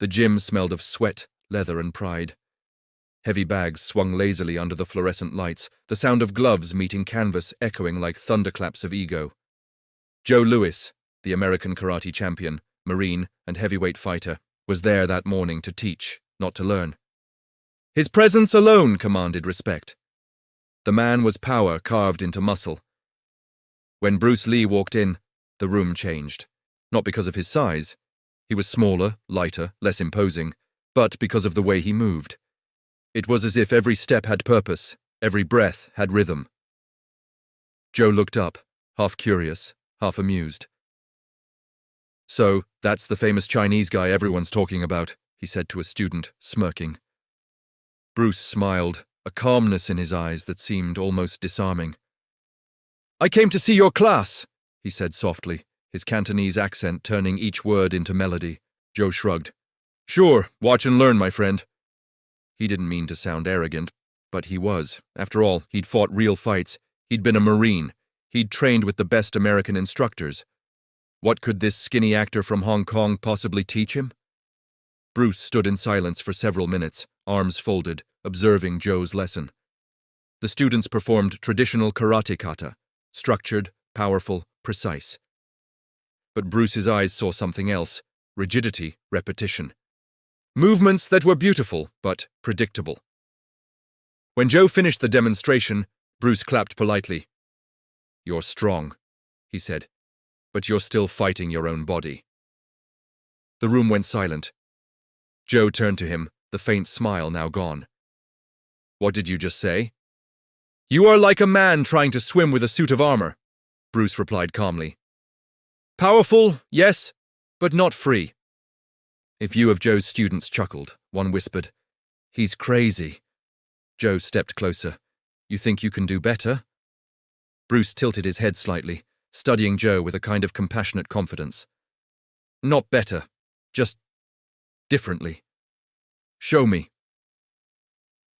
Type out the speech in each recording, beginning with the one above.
The gym smelled of sweat, leather, and pride. Heavy bags swung lazily under the fluorescent lights, the sound of gloves meeting canvas echoing like thunderclaps of ego. Joe Louis, the American karate champion, Marine, and heavyweight fighter, was there that morning to teach, not to learn. His presence alone commanded respect. The man was power carved into muscle. When Bruce Lee walked in, the room changed. Not because of his size. He was smaller, lighter, less imposing, but because of the way he moved. It was as if every step had purpose, every breath had rhythm. Joe looked up, half curious, half amused. "So, that's the famous Chinese guy everyone's talking about," he said to a student, smirking. Bruce smiled, a calmness in his eyes that seemed almost disarming. "I came to see your class," he said softly, his Cantonese accent turning each word into melody. Joe shrugged. "Sure, watch and learn, my friend." He didn't mean to sound arrogant, but he was. After all, he'd fought real fights. He'd been a Marine. He'd trained with the best American instructors. What could this skinny actor from Hong Kong possibly teach him? Bruce stood in silence for several minutes, arms folded, observing Joe's lesson. The students performed traditional karate kata, structured, powerful, precise. But Bruce's eyes saw something else: rigidity, repetition. Movements that were beautiful, but predictable. When Joe finished the demonstration, Bruce clapped politely. "You're strong," he said, "but you're still fighting your own body." The room went silent. Joe turned to him, the faint smile now gone. "What did you just say?" "You are like a man trying to swim with a suit of armor," Bruce replied calmly. "Powerful, yes, but not free." A few of Joe's students chuckled. One whispered, "He's crazy." Joe stepped closer. "You think you can do better?" Bruce tilted his head slightly, studying Joe with a kind of compassionate confidence. "Not better, just differently. Show me."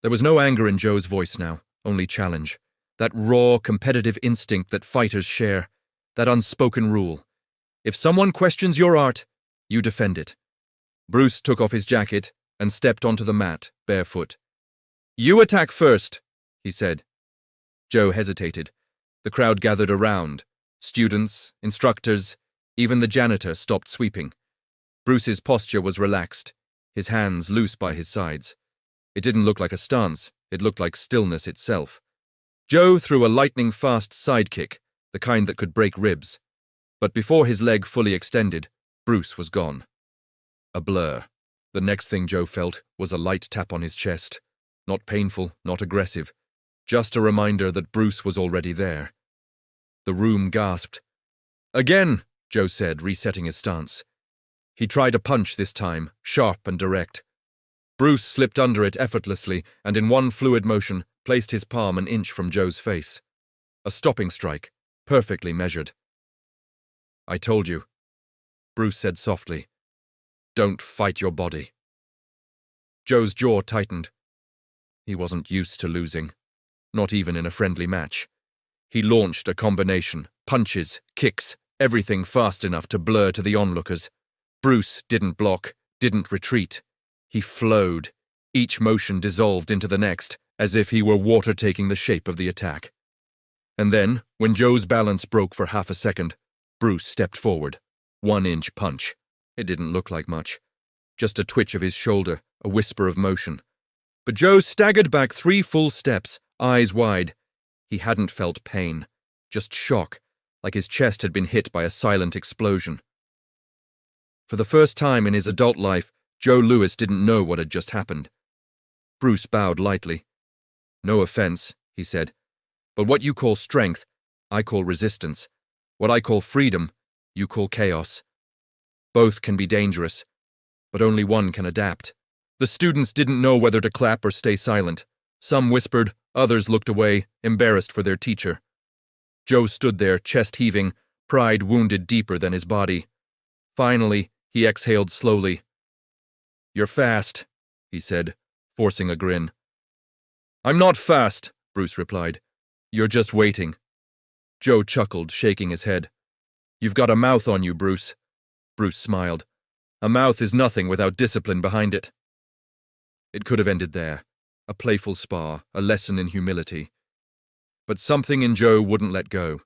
There was no anger in Joe's voice now, only challenge. That raw, competitive instinct that fighters share, that unspoken rule. If someone questions your art, you defend it. Bruce took off his jacket and stepped onto the mat, barefoot. "You attack first," he said. Joe hesitated. The crowd gathered around. Students, instructors, even the janitor stopped sweeping. Bruce's posture was relaxed, his hands loose by his sides. It didn't look like a stance, it looked like stillness itself. Joe threw a lightning-fast sidekick, the kind that could break ribs. But before his leg fully extended, Bruce was gone. A blur. The next thing Joe felt was a light tap on his chest. Not painful, not aggressive. Just a reminder that Bruce was already there. The room gasped. "Again," Joe said, resetting his stance. He tried a punch this time, sharp and direct. Bruce slipped under it effortlessly and in one fluid motion placed his palm an inch from Joe's face. A stopping strike, perfectly measured. "I told you," Bruce said softly. "Don't fight your body." Joe's jaw tightened. He wasn't used to losing, not even in a friendly match. He launched a combination, punches, kicks, everything fast enough to blur to the onlookers. Bruce didn't block, didn't retreat. He flowed, each motion dissolved into the next, as if he were water taking the shape of the attack. And then, when Joe's balance broke for half a second, Bruce stepped forward. 1-inch punch. It didn't look like much. Just a twitch of his shoulder, a whisper of motion. But Joe staggered back 3 full steps, eyes wide. He hadn't felt pain, just shock, like his chest had been hit by a silent explosion. For the first time in his adult life, Joe Louis didn't know what had just happened. Bruce bowed lightly. "No offense," he said, "but what you call strength, I call resistance. What I call freedom, you call chaos. Both can be dangerous, but only one can adapt." The students didn't know whether to clap or stay silent. Some whispered, others looked away, embarrassed for their teacher. Joe stood there, chest heaving, pride wounded deeper than his body. Finally, he exhaled slowly. "You're fast," he said, forcing a grin. "I'm not fast," Bruce replied. "You're just waiting." Joe chuckled, shaking his head. "You've got a mouth on you, Bruce." Bruce smiled. A mouth is nothing without discipline behind it. It could have ended there, a playful spar, a lesson in humility. But something in Joe wouldn't let go.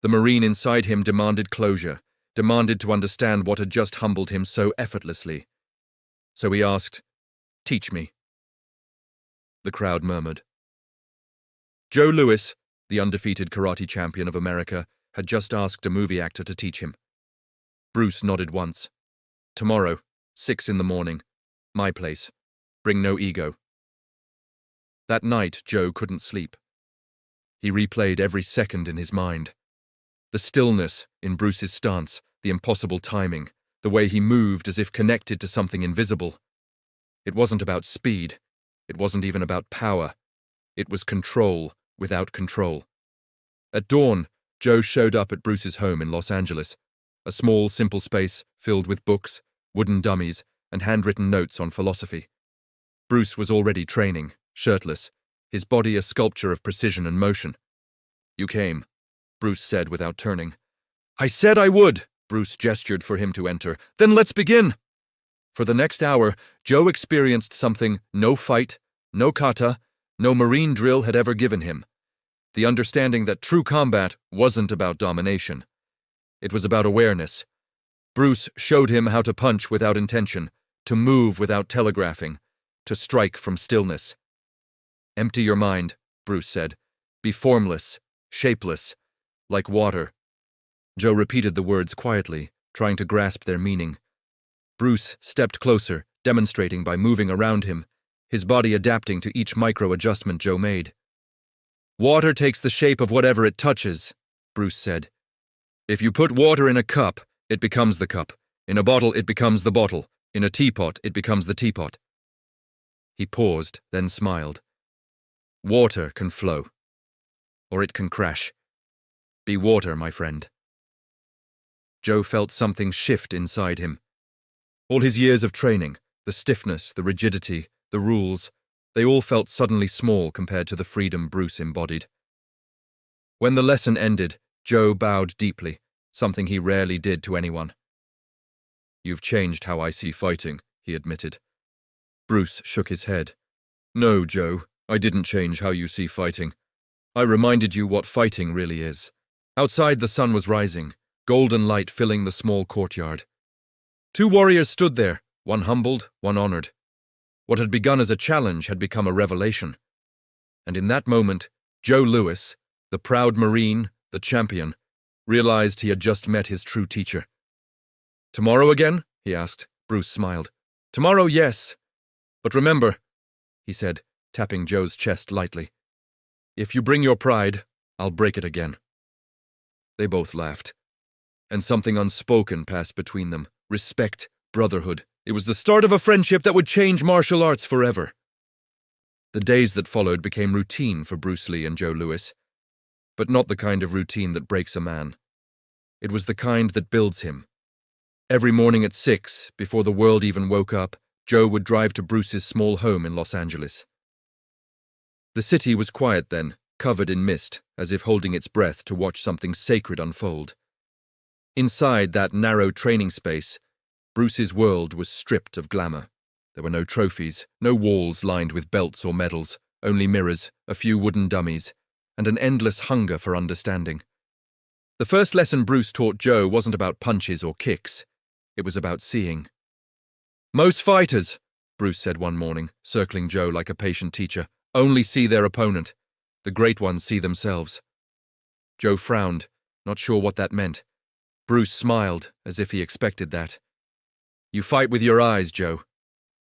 The Marine inside him demanded closure, demanded to understand what had just humbled him so effortlessly. So he asked, "Teach me." The crowd murmured. Joe Louis, the undefeated karate champion of America, had just asked a movie actor to teach him. Bruce nodded once. "Tomorrow, 6 in the morning. My place. Bring no ego." That night, Joe couldn't sleep. He replayed every second in his mind. The stillness in Bruce's stance, the impossible timing, the way he moved as if connected to something invisible. It wasn't about speed. It wasn't even about power. It was control without control. At dawn, Joe showed up at Bruce's home in Los Angeles, a small, simple space filled with books, wooden dummies, and handwritten notes on philosophy. Bruce was already training, shirtless, his body a sculpture of precision and motion. "You came," Bruce said without turning. "I said I would," Bruce gestured for him to enter. "Then let's begin." For the next hour, Joe experienced something no fight, no kata, no Marine drill had ever given him. The understanding that true combat wasn't about domination. It was about awareness. Bruce showed him how to punch without intention, to move without telegraphing, to strike from stillness. "Empty your mind," Bruce said. "Be formless, shapeless, like water." Joe repeated the words quietly, trying to grasp their meaning. Bruce stepped closer, demonstrating by moving around him, his body adapting to each micro-adjustment Joe made. "Water takes the shape of whatever it touches," Bruce said. "If you put water in a cup, it becomes the cup. In a bottle, it becomes the bottle. In a teapot, it becomes the teapot." He paused, then smiled. "Water can flow. Or it can crash. Be water, my friend." Joe felt something shift inside him. All his years of training, the stiffness, the rigidity, the rules, they all felt suddenly small compared to the freedom Bruce embodied. When the lesson ended, Joe bowed deeply, something he rarely did to anyone. "You've changed how I see fighting," he admitted. Bruce shook his head. "No, Joe, I didn't change how you see fighting. I reminded you what fighting really is." Outside the sun was rising, golden light filling the small courtyard. Two warriors stood there, one humbled, one honored. What had begun as a challenge had become a revelation. And in that moment, Joe Louis, the proud Marine, the champion, realized he had just met his true teacher. "Tomorrow again?" he asked. Bruce smiled. "Tomorrow, yes. But remember," he said, tapping Joe's chest lightly, "if you bring your pride, I'll break it again." They both laughed. And something unspoken passed between them. Respect, brotherhood. It was the start of a friendship that would change martial arts forever. The days that followed became routine for Bruce Lee and Joe Louis, but not the kind of routine that breaks a man. It was the kind that builds him. Every morning at 6, before the world even woke up, Joe would drive to Bruce's small home in Los Angeles. The city was quiet then, covered in mist, as if holding its breath to watch something sacred unfold. Inside that narrow training space, Bruce's world was stripped of glamour. There were no trophies, no walls lined with belts or medals, only mirrors, a few wooden dummies, and an endless hunger for understanding. The first lesson Bruce taught Joe wasn't about punches or kicks. It was about seeing. "Most fighters," Bruce said one morning, circling Joe like a patient teacher, "only see their opponent. The great ones see themselves." Joe frowned, not sure what that meant. Bruce smiled, as if he expected that. "You fight with your eyes, Joe.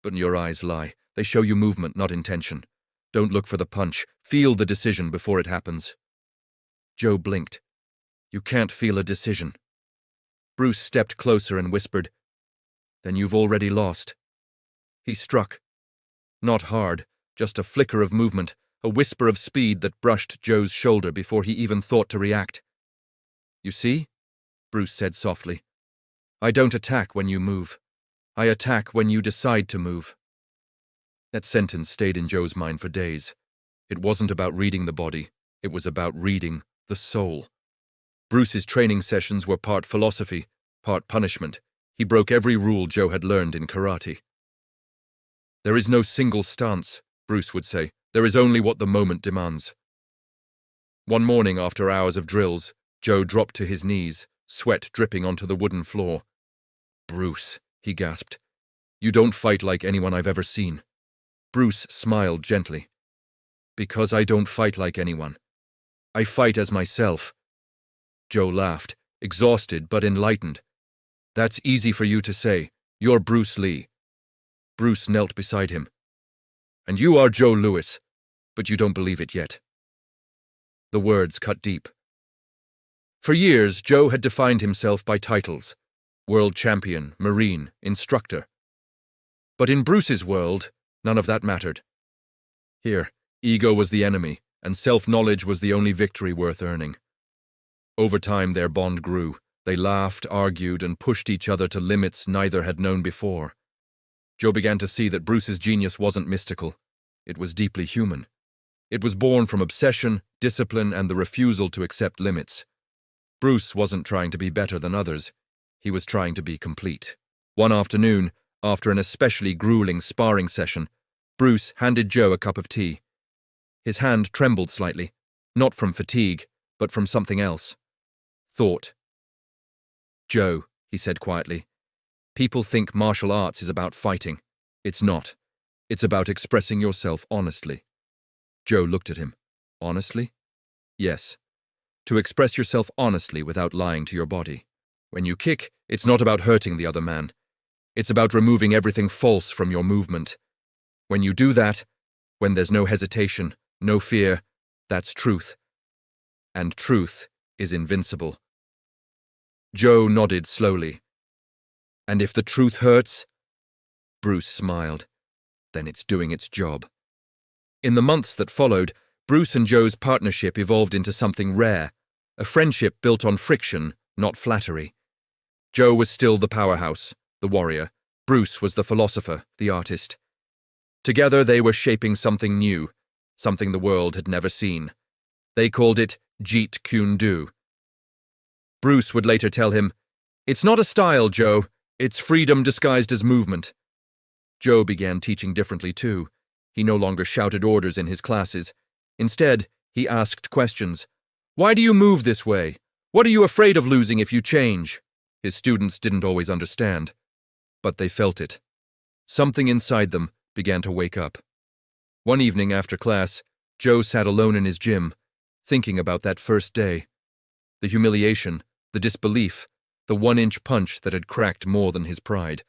But your eyes lie. They show you movement, not intention. Don't look for the punch. Feel the decision before it happens." Joe blinked. "You can't feel a decision." Bruce stepped closer and whispered, "Then you've already lost." He struck. Not hard, just a flicker of movement, a whisper of speed that brushed Joe's shoulder before he even thought to react. "You see?" Bruce said softly. "I don't attack when you move. I attack when you decide to move." That sentence stayed in Joe's mind for days. It wasn't about reading the body. It was about reading the soul. Bruce's training sessions were part philosophy, part punishment. He broke every rule Joe had learned in karate. "There is no single stance," Bruce would say. "There is only what the moment demands." One morning after hours of drills, Joe dropped to his knees, sweat dripping onto the wooden floor. "Bruce," he gasped, "you don't fight like anyone I've ever seen." Bruce smiled gently. "Because I don't fight like anyone. I fight as myself." Joe laughed, exhausted but enlightened. "That's easy for you to say. You're Bruce Lee." Bruce knelt beside him. "And you are Joe Louis, but you don't believe it yet." The words cut deep. For years, Joe had defined himself by titles: world champion, Marine, instructor. But in Bruce's world, none of that mattered. Here, ego was the enemy, and self-knowledge was the only victory worth earning. Over time, their bond grew. They laughed, argued, and pushed each other to limits neither had known before. Joe began to see that Bruce's genius wasn't mystical. It was deeply human. It was born from obsession, discipline, and the refusal to accept limits. Bruce wasn't trying to be better than others. He was trying to be complete. One afternoon, after an especially grueling sparring session, Bruce handed Joe a cup of tea. His hand trembled slightly, not from fatigue, but from something else. Thought. "Joe," he said quietly, "people think martial arts is about fighting. It's not. It's about expressing yourself honestly." Joe looked at him. "Honestly?" "Yes. To express yourself honestly without lying to your body. When you kick, it's not about hurting the other man. It's about removing everything false from your movement. When you do that, when there's no hesitation, no fear, that's truth. And truth is invincible." Joe nodded slowly. "And if the truth hurts?" Bruce smiled. "Then it's doing its job." In the months that followed, Bruce and Joe's partnership evolved into something rare, a friendship built on friction, not flattery. Joe was still the powerhouse, the warrior. Bruce was the philosopher, the artist. Together they were shaping something new, something the world had never seen. They called it Jeet Kune Do. Bruce would later tell him, "It's not a style, Joe. It's freedom disguised as movement." Joe began teaching differently too. He no longer shouted orders in his classes. Instead, he asked questions. "Why do you move this way? What are you afraid of losing if you change?" His students didn't always understand, but they felt it. Something inside them began to wake up. One evening after class, Joe sat alone in his gym, thinking about that first day. The humiliation, the disbelief, the 1-inch punch that had cracked more than his pride.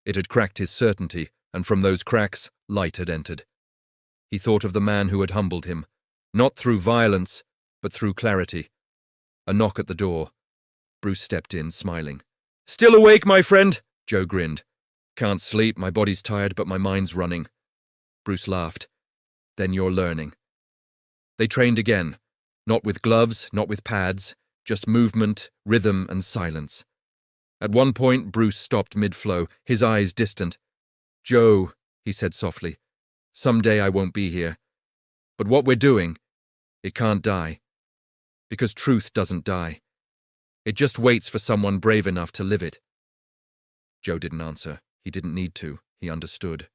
It had cracked his certainty, and from those cracks, light had entered. He thought of the man who had humbled him, not through violence, but through clarity. A knock at the door. Bruce stepped in, smiling. "Still awake, my friend?" Joe grinned. "Can't sleep, my body's tired, but my mind's running." Bruce laughed. "Then you're learning." They trained again, not with gloves, not with pads, just movement, rhythm, and silence. At one point, Bruce stopped mid-flow, his eyes distant. "Joe," he said softly, "someday I won't be here. But what we're doing, it can't die. Because truth doesn't die. It just waits for someone brave enough to live it." Joe didn't answer. He didn't need to. He understood.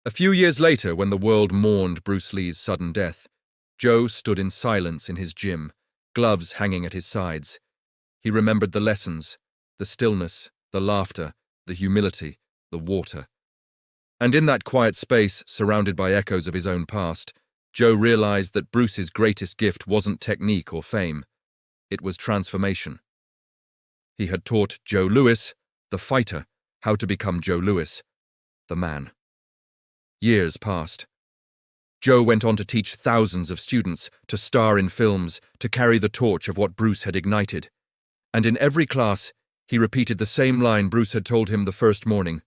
A few years later, when the world mourned Bruce Lee's sudden death, Joe stood in silence in his gym, gloves hanging at his sides. He remembered the lessons, the stillness, the laughter, the humility, the water. And in that quiet space, surrounded by echoes of his own past, Joe realized that Bruce's greatest gift wasn't technique or fame. It was transformation. He had taught Joe Louis, the fighter, how to become Joe Louis, the man. Years passed. Joe went on to teach thousands of students, to star in films, to carry the torch of what Bruce had ignited. And in every class, he repeated the same line Bruce had told him the first morning.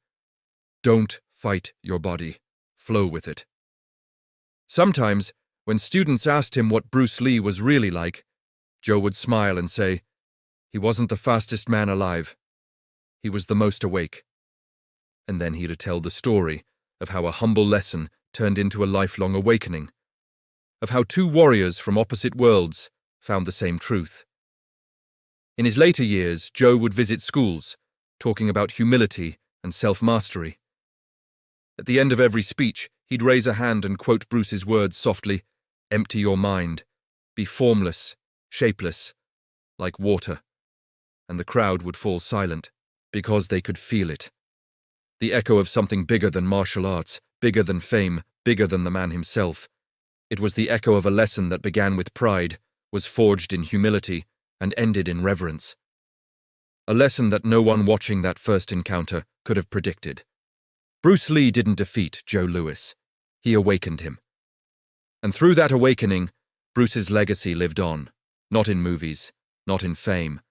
"Don't fight your body. Flow with it." Sometimes, when students asked him what Bruce Lee was really like, Joe would smile and say, "He wasn't the fastest man alive. He was the most awake." And then he'd tell the story of how a humble lesson turned into a lifelong awakening, of how two warriors from opposite worlds found the same truth. In his later years, Joe would visit schools, talking about humility and self-mastery. At the end of every speech, he'd raise a hand and quote Bruce's words softly, "Empty your mind. Be formless, shapeless, like water." And the crowd would fall silent, because they could feel it. The echo of something bigger than martial arts, bigger than fame, bigger than the man himself. It was the echo of a lesson that began with pride, was forged in humility, and ended in reverence. A lesson that no one watching that first encounter could have predicted. Bruce Lee didn't defeat Joe Louis. He awakened him. And through that awakening, Bruce's legacy lived on, not in movies, not in fame,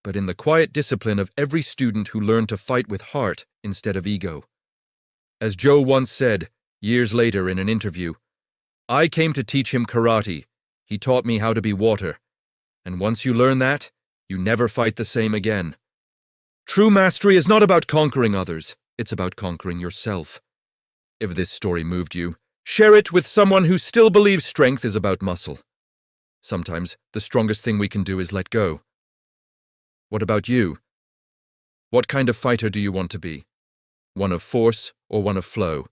but in the quiet discipline of every student who learned to fight with heart instead of ego. As Joe once said, years later in an interview, "I came to teach him karate. He taught me how to be water. And once you learn that, you never fight the same again." True mastery is not about conquering others, it's about conquering yourself. If this story moved you, share it with someone who still believes strength is about muscle. Sometimes the strongest thing we can do is let go. What about you? What kind of fighter do you want to be? One of force or one of flow?